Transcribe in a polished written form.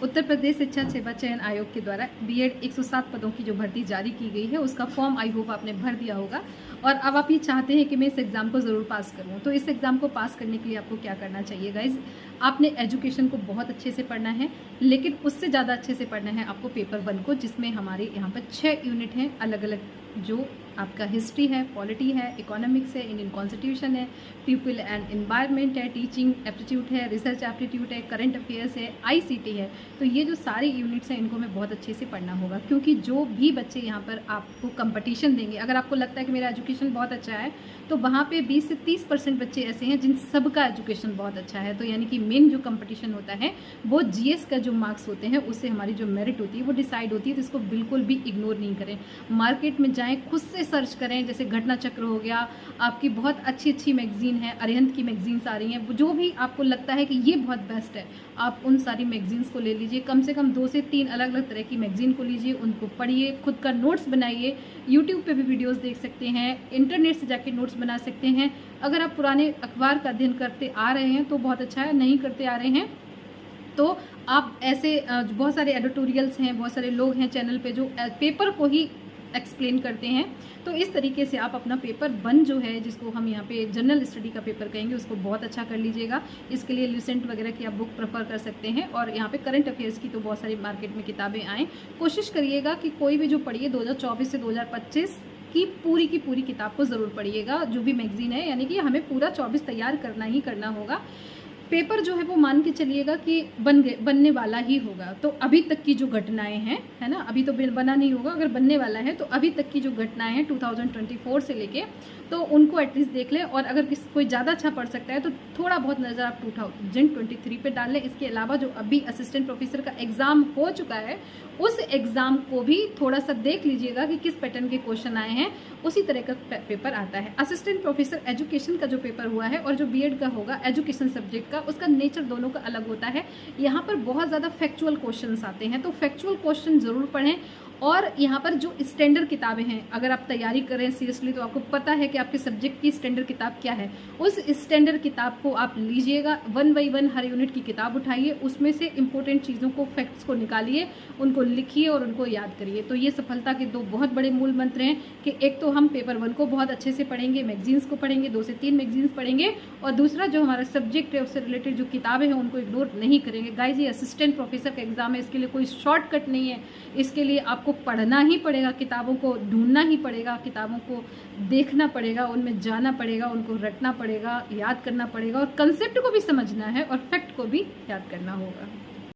उत्तर प्रदेश शिक्षा सेवा चयन आयोग के द्वारा बीएड 107 पदों की जो भर्ती जारी की गई है उसका फॉर्म आई होप आपने भर दिया होगा और अब आप ये चाहते हैं कि मैं इस एग्ज़ाम को ज़रूर पास करूं। तो इस एग्ज़ाम को पास करने के लिए आपको क्या करना चाहिए गाइज? आपने एजुकेशन को बहुत अच्छे से पढ़ना है, लेकिन उससे ज़्यादा अच्छे से पढ़ना है आपको पेपर 1 को, जिसमें हमारे यहाँ पर 6 यूनिट हैं अलग अलग, जो आपका हिस्ट्री है, पॉलिटी है, इकोनॉमिक्स है, इंडियन कॉन्स्टिट्यूशन है, पीपल एंड एनवायरनमेंट है, टीचिंग एप्टीट्यूड है, रिसर्च एप्टीट्यूड है, करंट अफेयर्स है, आईसीटी है। तो ये जो सारी यूनिट्स हैं इनको हमें बहुत अच्छे से पढ़ना होगा, क्योंकि जो भी बच्चे यहाँ पर आपको कंपटीशन देंगे, अगर आपको लगता है कि मेरा एजुकेशन बहुत अच्छा है तो वहाँ पे 20 से 30% बच्चे ऐसे हैं जिन सबका एजुकेशन बहुत अच्छा है। तो यानी कि मेन जो कंपटीशन होता है वो जीएस का जो मार्क्स होते हैं उससे हमारी जो मेरिट होती है वो डिसाइड होती है। तो इसको बिल्कुल भी इग्नोर नहीं करें। मार्केट में जाएँ, खुद से सर्च करें, जैसे घटना चक्र हो गया, आपकी बहुत अच्छी अच्छी मैगजीन है, अरिहंत की मैगजीन्स आ रही हैं, जो भी आपको लगता है कि ये बहुत बेस्ट है आप उन सारी मैगजीन्स को ले लीजिए। कम से कम 2 से 3 अलग अलग तरह की मैगजीन को लीजिए, उनको पढ़िए, खुद का नोट्स बनाइए। यूट्यूब पे भी वीडियोस देख सकते हैं, इंटरनेट से जाके नोट्स बना सकते हैं। अगर आप पुराने अखबार का अध्ययन करते आ रहे हैं तो बहुत अच्छा है, नहीं करते आ रहे हैं तो आप ऐसे बहुत सारे एडिटोरियल्स हैं, बहुत सारे लोग हैं चैनल पे जो पेपर को ही एक्सप्लेन करते हैं। तो इस तरीके से आप अपना पेपर 1 जो है, जिसको हम यहाँ पे जनरल स्टडी का पेपर कहेंगे, उसको बहुत अच्छा कर लीजिएगा। इसके लिए लुसेंट वगैरह की आप बुक प्रेफर कर सकते हैं और यहाँ पे करंट अफेयर्स की तो बहुत सारी मार्केट में किताबें आएँ। कोशिश करिएगा कि कोई भी जो पढ़िए 2024 से 2025 की पूरी किताब को ज़रूर पढ़िएगा, जो भी मैगजीन है, यानी कि हमें पूरा 24 तैयार करना ही करना होगा। पेपर जो है वो मान के चलिएगा कि बनने वाला ही होगा। तो अभी तक की जो घटनाएं हैं, है ना, अभी तो बना नहीं होगा, अगर बनने वाला है तो अभी तक की जो घटनाएं हैं 2024 से लेके, तो उनको एटलीस्ट देख लें। और अगर कोई ज़्यादा अच्छा पढ़ सकता है तो थोड़ा बहुत नज़र आप 2023 पे डाल लें। इसके अलावा जो अभी असिस्टेंट प्रोफेसर का एग्ज़ाम हो चुका है उस एग्ज़ाम को भी थोड़ा सा देख लीजिएगा कि किस पैटर्न के क्वेश्चन आए हैं, उसी तरह का पेपर आता है। असिस्टेंट प्रोफेसर एजुकेशन का जो पेपर हुआ है और जो बीएड का होगा एजुकेशन सब्जेक्ट का, उसका नेचर दोनों का अलग होता है। यहाँ पर बहुत ज़्यादा फैक्चुअल क्वेश्चंस आते हैं, तो फैक्चुअल क्वेश्चन ज़रूर पढ़ें। और यहाँ पर जो स्टैंडर्ड किताबें हैं, अगर आप तैयारी करें सीरियसली तो आपको पता है कि आपके सब्जेक्ट की स्टैंडर्ड किताब क्या है, उस स्टैंडर्ड किताब को आप लीजिएगा। 1 बाई 1 हर यूनिट की किताब उठाइए, उसमें से इंपॉर्टेंट चीज़ों को, फैक्ट्स को निकालिए, उनको लिखिए और उनको याद करिए। तो ये सफलता के 2 बहुत बड़े मूल मंत्र हैं कि एक तो हम पेपर 1 को बहुत अच्छे से पढ़ेंगे, मैगजीन्स को पढ़ेंगे, 2 से 3 मैगजीन्स पढ़ेंगे, और दूसरा जो हमारा सब्जेक्ट है उससे रिलेटेड जो किताबें हैं उनको इग्नोर नहीं करेंगे। गाइज, ये असिस्टेंट प्रोफेसर का एग्जाम है, इसके लिए कोई शॉर्टकट नहीं है। इसके लिए आपको पढ़ना ही पड़ेगा, किताबों को ढूंढना ही पड़ेगा, किताबों को देखना पड़ेगा, उनमें जाना पड़ेगा, उनको रटना पड़ेगा, याद करना पड़ेगा, और कंसेप्ट को भी समझना है और फैक्ट को भी याद करना होगा।